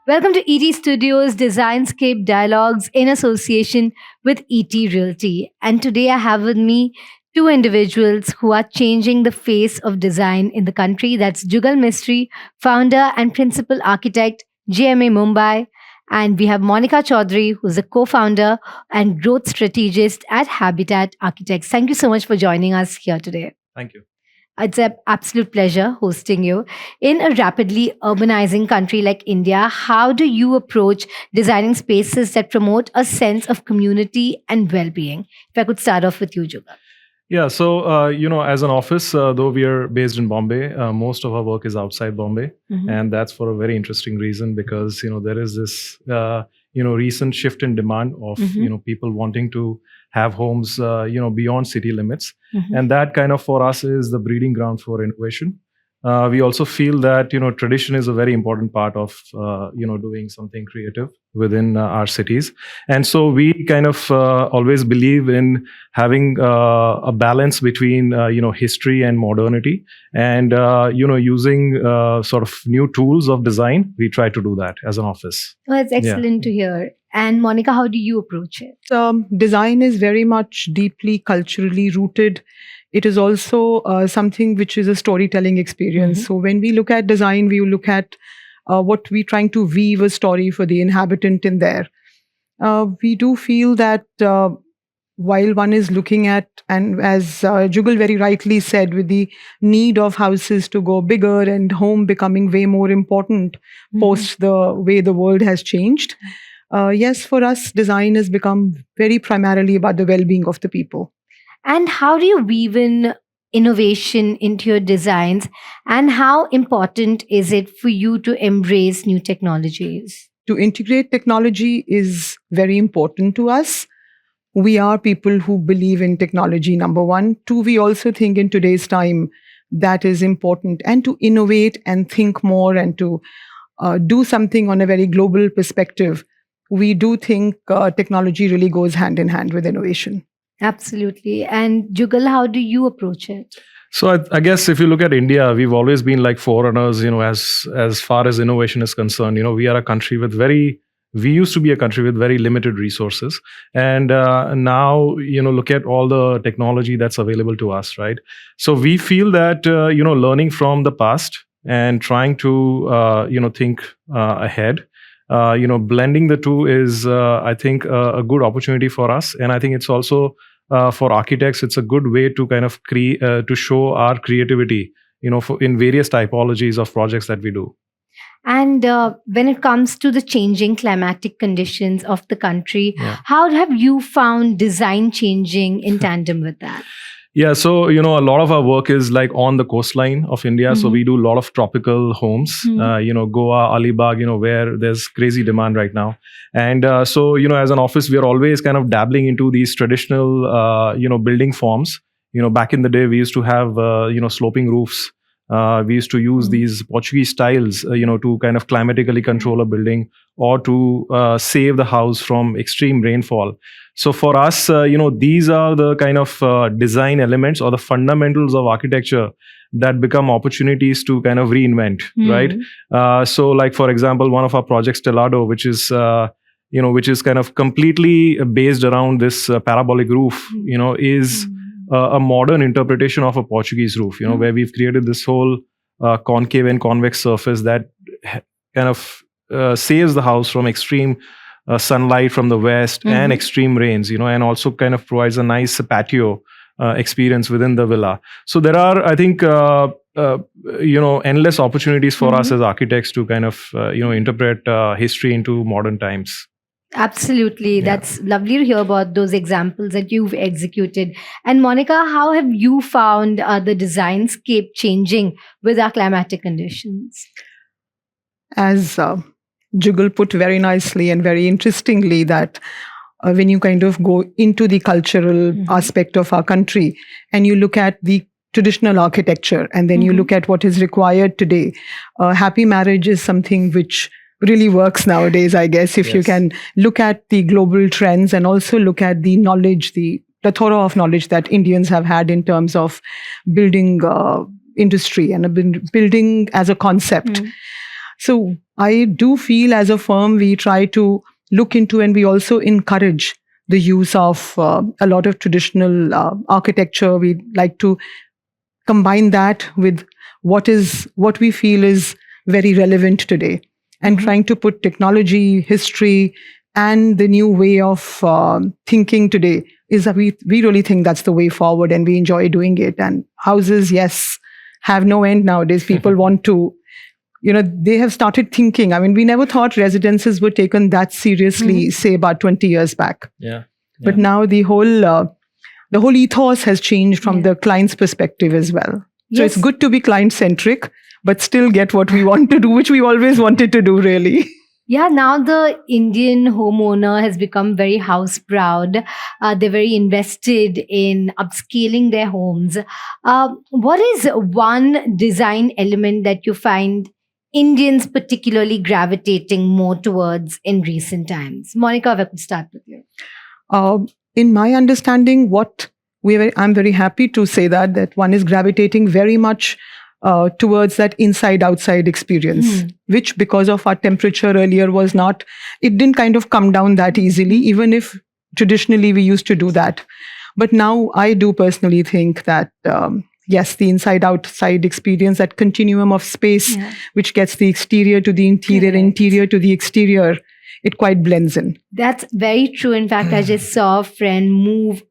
Welcome to ET Studios Designscape Dialogues in association with ETRealty. And today I have with me two individuals who are changing the face of design in the country. That's Jugal Mistri, founder and principal architect, GMA Mumbai. And we have Monika Choudhary, who's the co-founder and growth strategist at Habitat Architects. Thank you so much for joining us here today. Thank you. It's an absolute pleasure hosting you. In a rapidly urbanizing country like India, how do you approach designing spaces that promote a sense of community and well-being? If I could start off with you, Jugal. Yeah, so, as an office, though we are based in Bombay, most of our work is outside Bombay. Mhm. And that's for a very interesting reason because, there is this, recent shift in demand of, Mhm. people wanting to have homes, beyond city limits. Mhm. And that kind of for us is the breeding ground for innovation. We also feel that, tradition is a very important part of, doing something creative within our cities. And so we kind of always believe in having a balance between, history and modernity and, using sort of new tools of design. We try to do that as an office. Well, it's excellent to hear. And Monika, how do you approach it? Design is very much deeply culturally rooted. It is also something which is a storytelling experience. Mhm. So when we look at design, we look at what we're trying to weave a story for the inhabitant in there. We do feel that while one is looking at, and as Jugal very rightly said, with the need of houses to go bigger and home becoming way more important post the way the world has changed. Yes, for us, design has become very primarily about the well-being of the people. And how do you weave in innovation into your designs? And how important is it for you to embrace new technologies? To integrate technology is very important to us. We are people who believe in technology, number one. Two, we also think in today's time that is important. And to innovate and think more and to do something on a very global perspective, we do think technology really goes hand in hand with innovation. Absolutely. And Jugal, how do you approach it? So I guess if you look at India, we've always been like forerunners, as far as innovation is concerned. We are a country with we used to be a country with very limited resources. And now, look at all the technology that's available to us, right? So we feel that, learning from the past and trying to, think ahead, blending the two is, I think, a good opportunity for us. And I think it's also for architects, it's a good way to kind of to show our creativity, in various typologies of projects that we do. And when it comes to the changing climatic conditions of the country, Yeah. how have you found design changing in tandem with that? Yeah, so a lot of our work is like on the coastline of India. So Mhm. we do a lot of tropical homes, Goa, Alibag, where there's crazy demand right now. And so as an office, we are always kind of dabbling into these traditional, building forms. Back in the day, we used to have, sloping roofs. We used to use these Portuguese tiles, to kind of climatically control a building or to save the house from extreme rainfall. So for us, these are the kind of design elements or the fundamentals of architecture that become opportunities to kind of reinvent, right? So like, for example, one of our projects, Telado, which is, which is kind of completely based around this parabolic roof, is a modern interpretation of a Portuguese roof, where we've created this whole concave and convex surface that kind of saves the house from extreme sunlight from the west and extreme rains, and also kind of provides a nice patio experience within the villa. So there are, I think, endless opportunities for us as architects to kind of, interpret history into modern times. Absolutely. Yeah. That's lovely to hear about those examples that you've executed. And Monika, how have you found the designscape changing with our climatic conditions? As Jugal put very nicely and very interestingly, that when you kind of go into the cultural aspect of our country and you look at the traditional architecture and then you look at what is required today, happy marriage is something which really works nowadays, I guess, if you Yes. can look at the global trends and also look at the knowledge, the plethora of knowledge that Indians have had in terms of building industry and building as a concept. So I do feel as a firm, we try to look into, and we also encourage the use of a lot of traditional architecture. We like to combine that with what we feel is very relevant today, and trying to put technology, history, and the new way of thinking today is that we really think that's the way forward, and we enjoy doing it. And houses, yes, have no end nowadays. People want to, they have started thinking. I mean, we never thought residences were taken that seriously, say about 20 years back. Yeah. But now the whole ethos has changed from the client's perspective as well. So it's good to be client-centric, but still get what we want to do, which we always wanted to do, really. Yeah, now the Indian homeowner has become very house proud. They're very invested in upscaling their homes. What is one design element that you find Indians particularly gravitating more towards in recent times? Monika, if I could start with you. In my understanding, I'm very happy to say that one is gravitating very much towards that inside-outside experience, which because of our temperature earlier it didn't kind of come down that easily, even if traditionally we used to do that. But now I do personally think that, yes, the inside-outside experience, that continuum of space, which gets the exterior to the interior, interior to the exterior, it quite blends in. That's very true. In fact, I just saw a friend move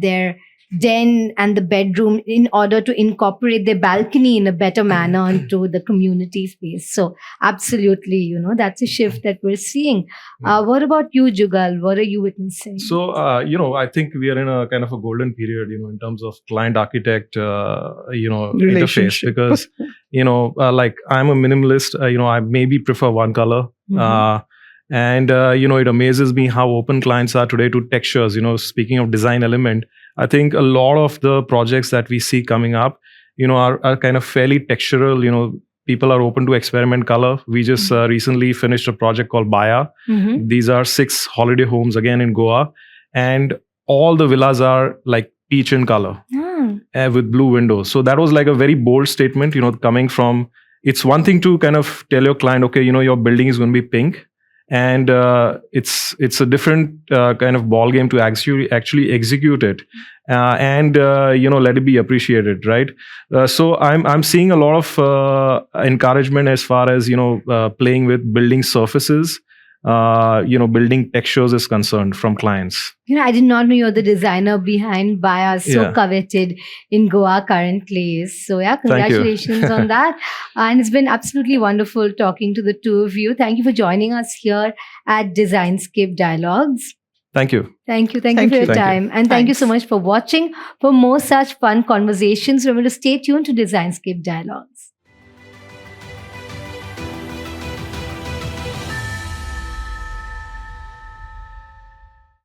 their den and the bedroom in order to incorporate their balcony in a better manner into the community space. So absolutely, that's a shift that we're seeing. What about you, Jugal? What are you witnessing? So, I think we are in a kind of a golden period, in terms of client architect, interface, because, like I'm a minimalist, I maybe prefer one color. And, it amazes me how open clients are today to textures. Speaking of design element, I think a lot of the projects that we see coming up, are kind of fairly textural. People are open to experiment color. We just recently finished a project called Baya. These are 6 holiday homes again in Goa. And all the villas are like peach in color with blue windows. So that was like a very bold statement, coming from, it's one thing to kind of tell your client, okay, your building is going to be pink. And it's a different kind of ball game to actually execute it, and let it be appreciated, right? So I'm seeing a lot of encouragement as far as playing with building surfaces, building textures is concerned from clients. I did not know you're the designer behind Baya, so coveted in Goa currently. So congratulations on that. And it's been absolutely wonderful talking to the two of you. Thank you for joining us here at Designscape Dialogues. Thank you. Thank you for your time. And thank you so much for watching. For more such fun conversations, remember to stay tuned to Designscape Dialogues.